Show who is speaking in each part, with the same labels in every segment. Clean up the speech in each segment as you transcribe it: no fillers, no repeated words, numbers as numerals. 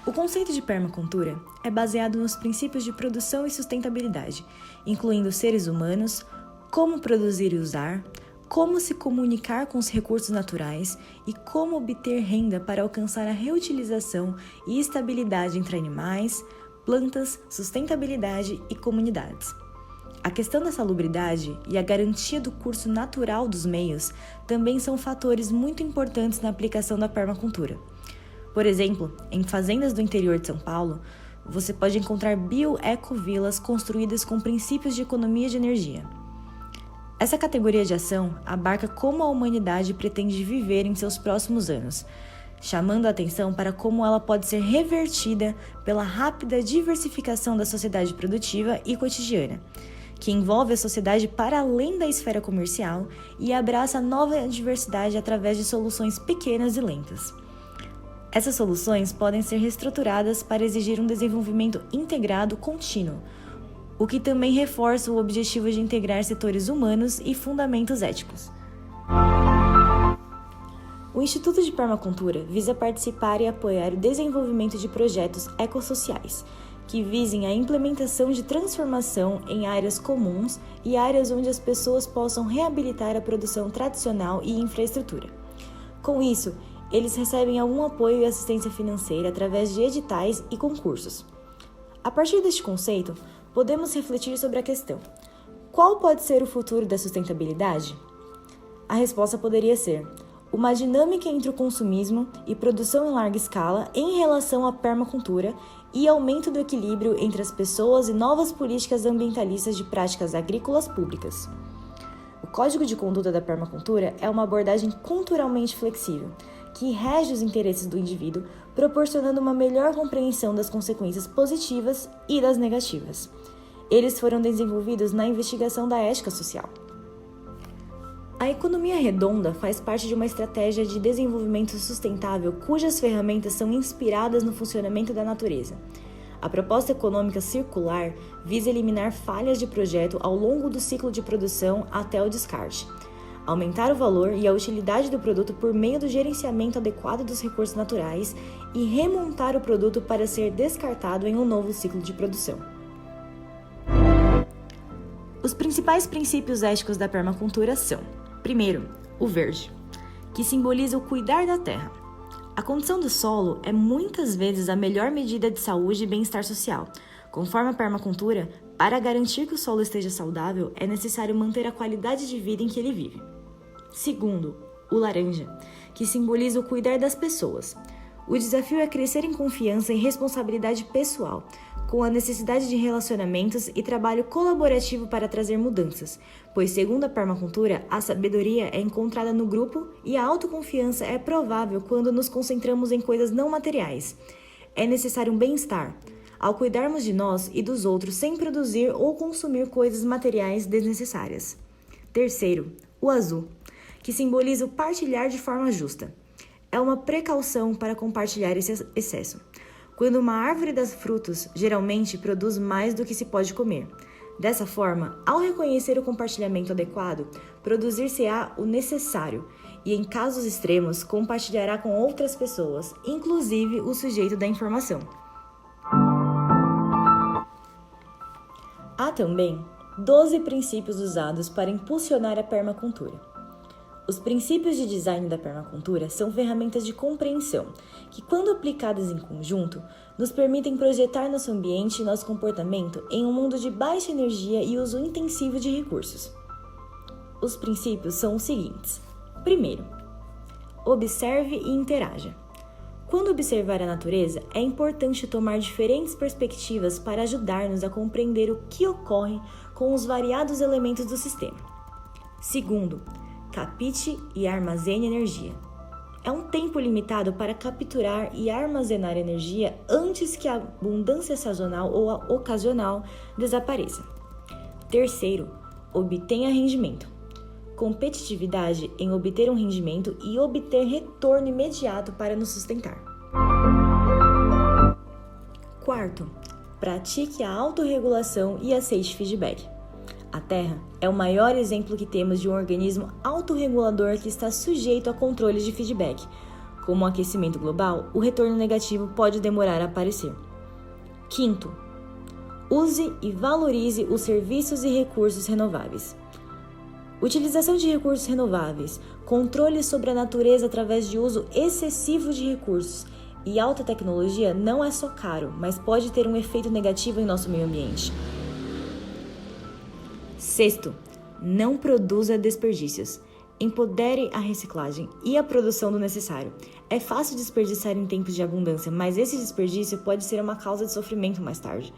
Speaker 1: O conceito de permacultura é baseado nos princípios de produção e sustentabilidade, incluindo seres humanos, como produzir e usar, como se comunicar com os recursos naturais e como obter renda para alcançar a reutilização e estabilidade entre animais, plantas, sustentabilidade e comunidades. A questão da salubridade e a garantia do curso natural dos meios também são fatores muito importantes na aplicação da permacultura. Por exemplo, em fazendas do interior de São Paulo, você pode encontrar bio-ecovilas construídas com princípios de economia de energia. Essa categoria de ação abarca como a humanidade pretende viver em seus próximos anos, chamando a atenção para como ela pode ser revertida pela rápida diversificação da sociedade produtiva e cotidiana, que envolve a sociedade para além da esfera comercial e abraça nova diversidade através de soluções pequenas e lentas. Essas soluções podem ser reestruturadas para exigir um desenvolvimento integrado contínuo, o que também reforça o objetivo de integrar setores humanos e fundamentos éticos. O Instituto de Permacultura visa participar e apoiar o desenvolvimento de projetos ecossociais, que visem a implementação de transformação em áreas comuns e áreas onde as pessoas possam reabilitar a produção tradicional e infraestrutura. Com isso, eles recebem algum apoio e assistência financeira através de editais e concursos. A partir deste conceito, podemos refletir sobre a questão: qual pode ser o futuro da sustentabilidade? A resposta poderia ser uma dinâmica entre o consumismo e produção em larga escala em relação à permacultura e aumento do equilíbrio entre as pessoas e novas políticas ambientalistas de práticas agrícolas públicas. O Código de Conduta da Permacultura é uma abordagem culturalmente flexível, que rege os interesses do indivíduo, proporcionando uma melhor compreensão das consequências positivas e das negativas. Eles foram desenvolvidos na investigação da ética social. A economia redonda faz parte de uma estratégia de desenvolvimento sustentável cujas ferramentas são inspiradas no funcionamento da natureza. A proposta econômica circular visa eliminar falhas de projeto ao longo do ciclo de produção até o descarte, aumentar o valor e a utilidade do produto por meio do gerenciamento adequado dos recursos naturais e remontar o produto para ser descartado em um novo ciclo de produção. Os principais princípios éticos da permacultura são: primeiro, o verde, que simboliza o cuidar da terra. A condição do solo é muitas vezes a melhor medida de saúde e bem-estar social. Conforme a permacultura, para garantir que o solo esteja saudável, é necessário manter a qualidade de vida em que ele vive. Segundo, o laranja, que simboliza o cuidar das pessoas. O desafio é crescer em confiança e responsabilidade pessoal, com a necessidade de relacionamentos e trabalho colaborativo para trazer mudanças, pois, segundo a permacultura, a sabedoria é encontrada no grupo e a autoconfiança é provável quando nos concentramos em coisas não materiais. É necessário um bem-estar, ao cuidarmos de nós e dos outros sem produzir ou consumir coisas materiais desnecessárias. Terceiro, o azul, que simboliza o partilhar de forma justa. É uma precaução para compartilhar esse excesso. Quando uma árvore dá frutos, geralmente produz mais do que se pode comer. Dessa forma, ao reconhecer o compartilhamento adequado, produzir-se-á o necessário e, em casos extremos, compartilhará com outras pessoas, inclusive o sujeito da informação. Há também 12 princípios usados para impulsionar a permacultura. Os princípios de design da permacultura são ferramentas de compreensão que, quando aplicadas em conjunto, nos permitem projetar nosso ambiente e nosso comportamento em um mundo de baixa energia e uso intensivo de recursos. Os princípios são os seguintes. Primeiro, observe e interaja. Quando observar a natureza, é importante tomar diferentes perspectivas para ajudar-nos a compreender o que ocorre com os variados elementos do sistema. Segundo, capte e armazene energia. É um tempo limitado para capturar e armazenar energia antes que a abundância sazonal ou a ocasional desapareça. Terceiro, obtenha rendimento. Competitividade em obter um rendimento e obter retorno imediato para nos sustentar. Quarto, pratique a autorregulação e aceite feedback. A Terra é o maior exemplo que temos de um organismo autorregulador que está sujeito a controle de feedback, como o aquecimento global, o retorno negativo pode demorar a aparecer. Quinto, use e valorize os serviços e recursos renováveis. Utilização de recursos renováveis, controle sobre a natureza através de uso excessivo de recursos e alta tecnologia não é só caro, mas pode ter um efeito negativo em nosso meio ambiente. Sexto, não produza desperdícios. Empodere a reciclagem e a produção do necessário. É fácil desperdiçar em tempos de abundância, mas esse desperdício pode ser uma causa de sofrimento mais tarde.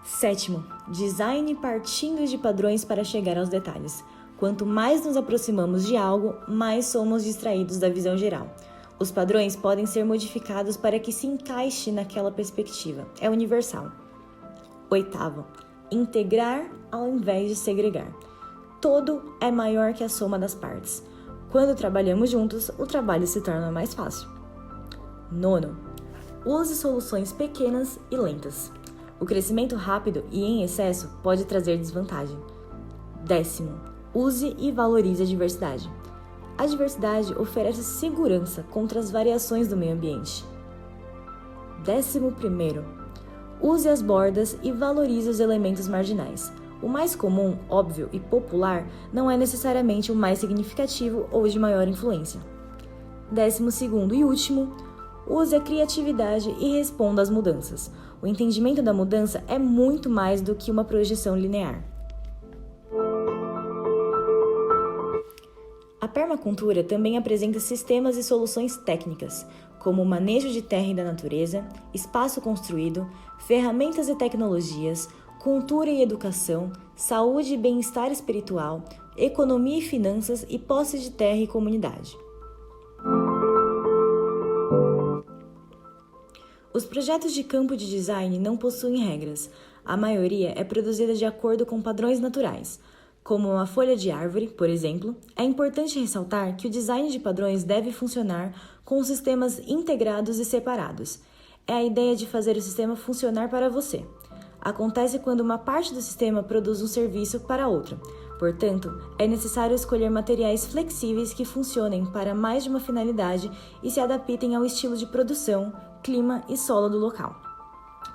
Speaker 1: Sétimo, design partindo de padrões para chegar aos detalhes. Quanto mais nos aproximamos de algo, mais somos distraídos da visão geral. Os padrões podem ser modificados para que se encaixe naquela perspectiva. É universal. Oitavo, integrar ao invés de segregar. Todo é maior que a soma das partes. Quando trabalhamos juntos, o trabalho se torna mais fácil. Nono, use soluções pequenas e lentas. O crescimento rápido e em excesso pode trazer desvantagem. Décimo, use e valorize a diversidade. A diversidade oferece segurança contra as variações do meio ambiente. 11º, use as bordas e valorize os elementos marginais. O mais comum, óbvio e popular não é necessariamente o mais significativo ou de maior influência. 12º e último, use a criatividade e responda às mudanças. O entendimento da mudança é muito mais do que uma projeção linear. A permacultura também apresenta sistemas e soluções técnicas, como o manejo de terra e da natureza, espaço construído, ferramentas e tecnologias, cultura e educação, saúde e bem-estar espiritual, economia e finanças e posse de terra e comunidade. Os projetos de campo de design não possuem regras. A maioria é produzida de acordo com padrões naturais. Como uma folha de árvore, por exemplo, é importante ressaltar que o design de padrões deve funcionar com sistemas integrados e separados. É a ideia de fazer o sistema funcionar para você. Acontece quando uma parte do sistema produz um serviço para outra. Portanto, é necessário escolher materiais flexíveis que funcionem para mais de uma finalidade e se adaptem ao estilo de produção, clima e solo do local.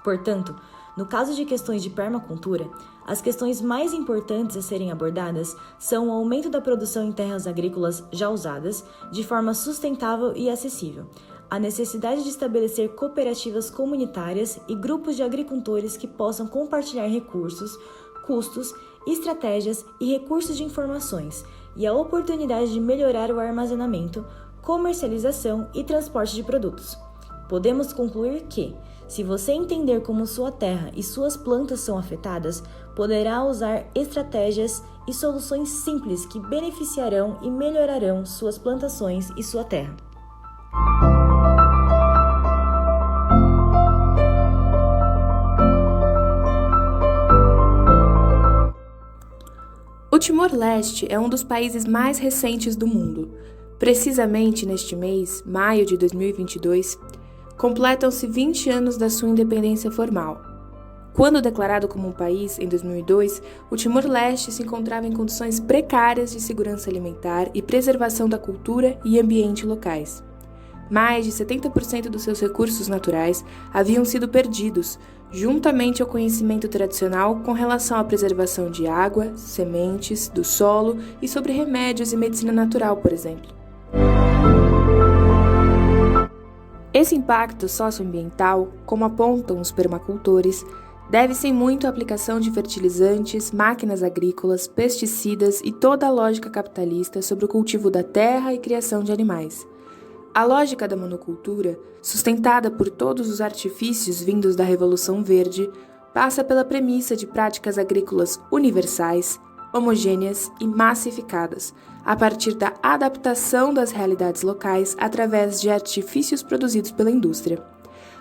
Speaker 1: Portanto, no caso de questões de permacultura, as questões mais importantes a serem abordadas são o aumento da produção em terras agrícolas já usadas, de forma sustentável e acessível, a necessidade de estabelecer cooperativas comunitárias e grupos de agricultores que possam compartilhar recursos, custos, estratégias e recursos de informações, e a oportunidade de melhorar o armazenamento, comercialização e transporte de produtos. Podemos concluir que, se você entender como sua terra e suas plantas são afetadas, poderá usar estratégias e soluções simples que beneficiarão e melhorarão suas plantações e sua terra.
Speaker 2: O Timor-Leste é um dos países mais recentes do mundo. Precisamente neste mês, maio de 2022, completam-se 20 anos da sua independência formal. Quando declarado como um país, em 2002, o Timor-Leste se encontrava em condições precárias de segurança alimentar e preservação da cultura e ambiente locais. Mais de 70% dos seus recursos naturais haviam sido perdidos, juntamente ao conhecimento tradicional com relação à preservação de água, sementes, do solo e sobre remédios e medicina natural, por exemplo. Esse impacto socioambiental, como apontam os permacultores, deve-se muito à aplicação de fertilizantes, máquinas agrícolas, pesticidas e toda a lógica capitalista sobre o cultivo da terra e criação de animais. A lógica da monocultura, sustentada por todos os artifícios vindos da Revolução Verde, passa pela premissa de práticas agrícolas universais, homogêneas e massificadas, a partir da adaptação das realidades locais através de artifícios produzidos pela indústria.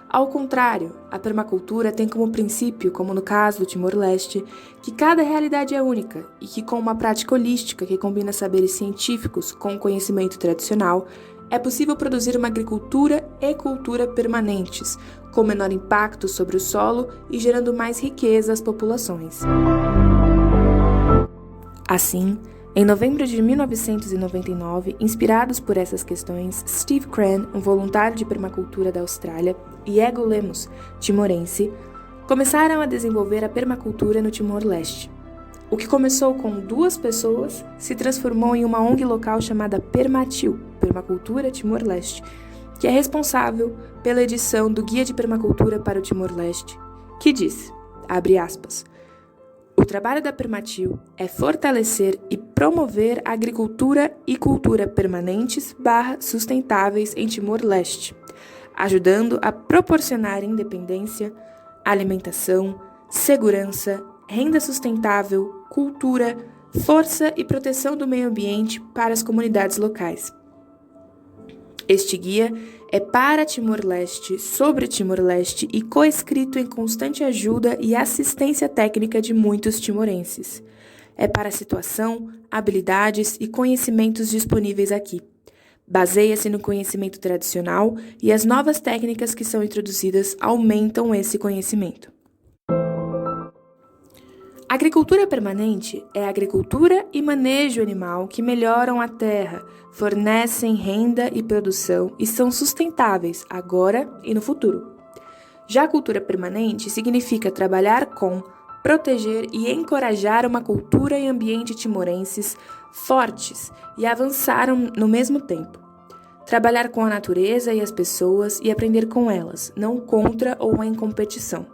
Speaker 2: Ao contrário, a permacultura tem como princípio, como no caso do Timor-Leste, que cada realidade é única e que, com uma prática holística que combina saberes científicos com o conhecimento tradicional, é possível produzir uma agricultura e cultura permanentes, com menor impacto sobre o solo e gerando mais riqueza às populações. Assim, Em novembro de 1999, inspirados por essas questões, Steve Cran, um voluntário de permacultura da Austrália, e Ego Lemos, timorense, começaram a desenvolver a permacultura no Timor-Leste. O que começou com 2 pessoas se transformou em uma ONG local chamada Permatil, Permacultura Timor-Leste, que é responsável pela edição do Guia de Permacultura para o Timor-Leste, que diz, abre aspas, o trabalho da Permatil é fortalecer e promover a agricultura e cultura permanentes/sustentáveis em Timor-Leste, ajudando a proporcionar independência, alimentação, segurança, renda sustentável, cultura, força e proteção do meio ambiente para as comunidades locais. Este guia é para Timor-Leste, sobre Timor-Leste e coescrito em constante ajuda e assistência técnica de muitos timorenses. É para a situação, habilidades e conhecimentos disponíveis aqui. Baseia-se no conhecimento tradicional e as novas técnicas que são introduzidas aumentam esse conhecimento. Agricultura permanente é agricultura e manejo animal que melhoram a terra, fornecem renda e produção e são sustentáveis agora e no futuro. Já a cultura permanente significa trabalhar com, proteger e encorajar uma cultura e ambiente timorenses fortes e avançaram no mesmo tempo. Trabalhar com a natureza e as pessoas e aprender com elas, não contra ou em competição.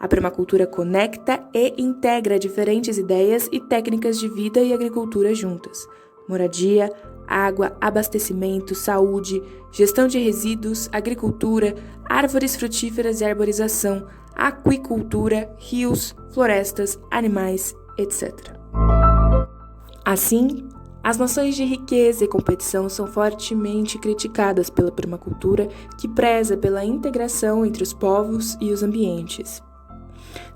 Speaker 2: A permacultura conecta e integra diferentes ideias e técnicas de vida e agricultura juntas. Moradia, água, abastecimento, saúde, gestão de resíduos, agricultura, árvores frutíferas e arborização, aquicultura, rios, florestas, animais, etc. Assim, as noções de riqueza e competição são fortemente criticadas pela permacultura, que preza pela integração entre os povos e os ambientes.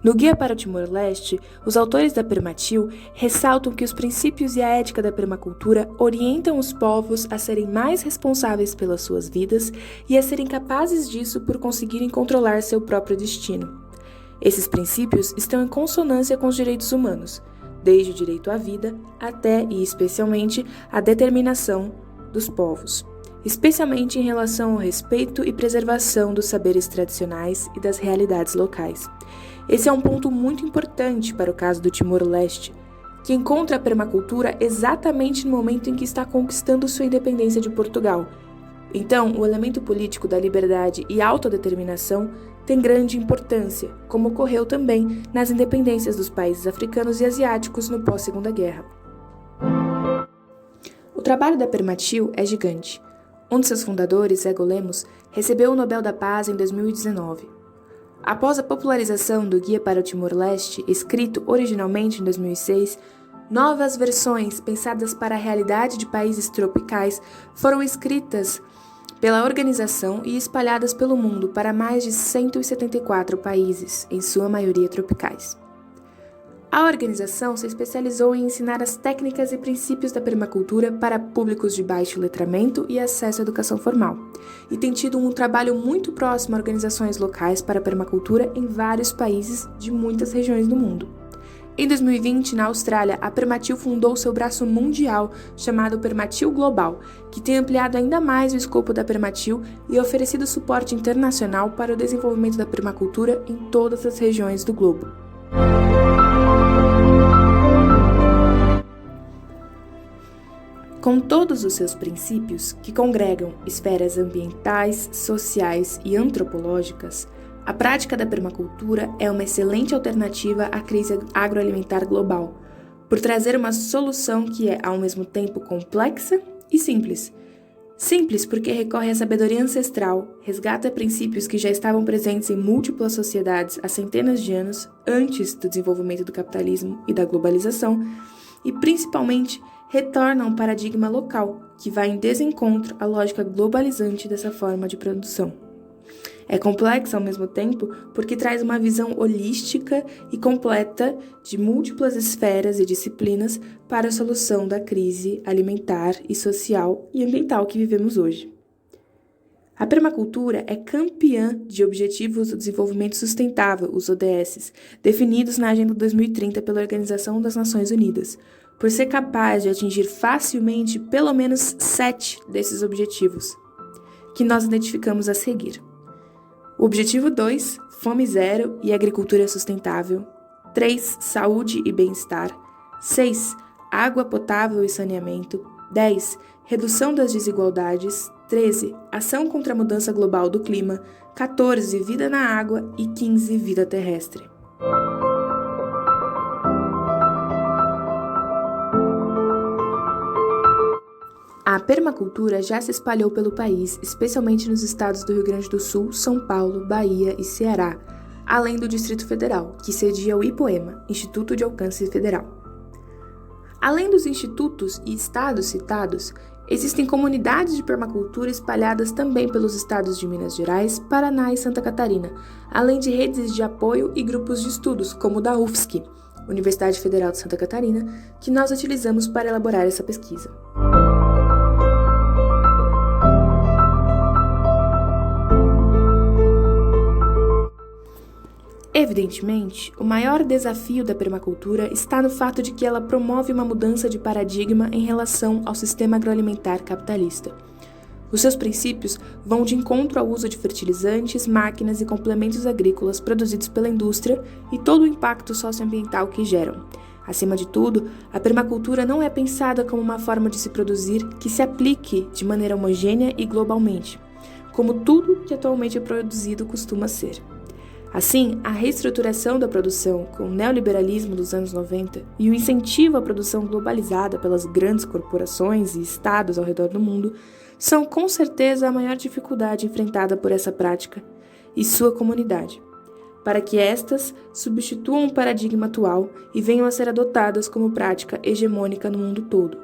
Speaker 2: No Guia para o Timor-Leste, os autores da Permatil ressaltam que os princípios e a ética da permacultura orientam os povos a serem mais responsáveis pelas suas vidas e a serem capazes disso por conseguirem controlar seu próprio destino. Esses princípios estão em consonância com os direitos humanos, desde o direito à vida até e especialmente a determinação dos povos, especialmente em relação ao respeito e preservação dos saberes tradicionais e das realidades locais. Esse é um ponto muito importante para o caso do Timor-Leste, que encontra a permacultura exatamente no momento em que está conquistando sua independência de Portugal. Então, o elemento político da liberdade e autodeterminação tem grande importância, como ocorreu também nas independências dos países africanos e asiáticos no pós-Segunda Guerra. O trabalho da Permatil é gigante. Um de seus fundadores, Ego Lemos, recebeu o Nobel da Paz em 2019. Após a popularização do Guia para o Timor-Leste, escrito originalmente em 2006, novas versões pensadas para a realidade de países tropicais foram escritas pela organização e espalhadas pelo mundo para mais de 174 países, em sua maioria tropicais. A organização se especializou em ensinar as técnicas e princípios da permacultura para públicos de baixo letramento e acesso à educação formal, e tem tido um trabalho muito próximo a organizações locais para a permacultura em vários países de muitas regiões do mundo. Em 2020, na Austrália, a Permatil fundou seu braço mundial, chamado Permatil Global, que tem ampliado ainda mais o escopo da Permatil e oferecido suporte internacional para o desenvolvimento da permacultura em todas as regiões do globo. Com todos os seus princípios, que congregam esferas ambientais, sociais e antropológicas, a prática da permacultura é uma excelente alternativa à crise agroalimentar global, por trazer uma solução que é, ao mesmo tempo, complexa e simples. Simples porque recorre à sabedoria ancestral, resgata princípios que já estavam presentes em múltiplas sociedades há centenas de anos antes do desenvolvimento do capitalismo e da globalização, e, principalmente, retorna a um paradigma local, que vai em desencontro à lógica globalizante dessa forma de produção. É complexa ao mesmo tempo porque traz uma visão holística e completa de múltiplas esferas e disciplinas para a solução da crise alimentar e social e ambiental que vivemos hoje. A permacultura é campeã de Objetivos do Desenvolvimento Sustentável, os ODS, definidos na Agenda 2030 pela Organização das Nações Unidas, por ser capaz de atingir facilmente pelo menos 7 desses objetivos, que nós identificamos a seguir. O objetivo 2, fome zero e agricultura sustentável. 3, saúde e bem-estar. 6, água potável e saneamento. 10, redução das desigualdades. 13, ação contra a mudança global do clima. 14, vida na água e 15, vida terrestre. A permacultura já se espalhou pelo país, especialmente nos estados do Rio Grande do Sul, São Paulo, Bahia e Ceará, além do Distrito Federal, que cedia o IPOEMA, Instituto de Alcance Federal. Além dos institutos e estados citados, existem comunidades de permacultura espalhadas também pelos estados de Minas Gerais, Paraná e Santa Catarina, além de redes de apoio e grupos de estudos, como o da UFSC, Universidade Federal de Santa Catarina, que nós utilizamos para elaborar essa pesquisa. Evidentemente, o maior desafio da permacultura está no fato de que ela promove uma mudança de paradigma em relação ao sistema agroalimentar capitalista. Os seus princípios vão de encontro ao uso de fertilizantes, máquinas e complementos agrícolas produzidos pela indústria e todo o impacto socioambiental que geram. Acima de tudo, a permacultura não é pensada como uma forma de se produzir que se aplique de maneira homogênea e globalmente, como tudo que atualmente é produzido costuma ser. Assim, a reestruturação da produção com o neoliberalismo dos anos 90 e o incentivo à produção globalizada pelas grandes corporações e estados ao redor do mundo são com certeza a maior dificuldade enfrentada por essa prática e sua comunidade, para que estas substituam o paradigma atual e venham a ser adotadas como prática hegemônica no mundo todo.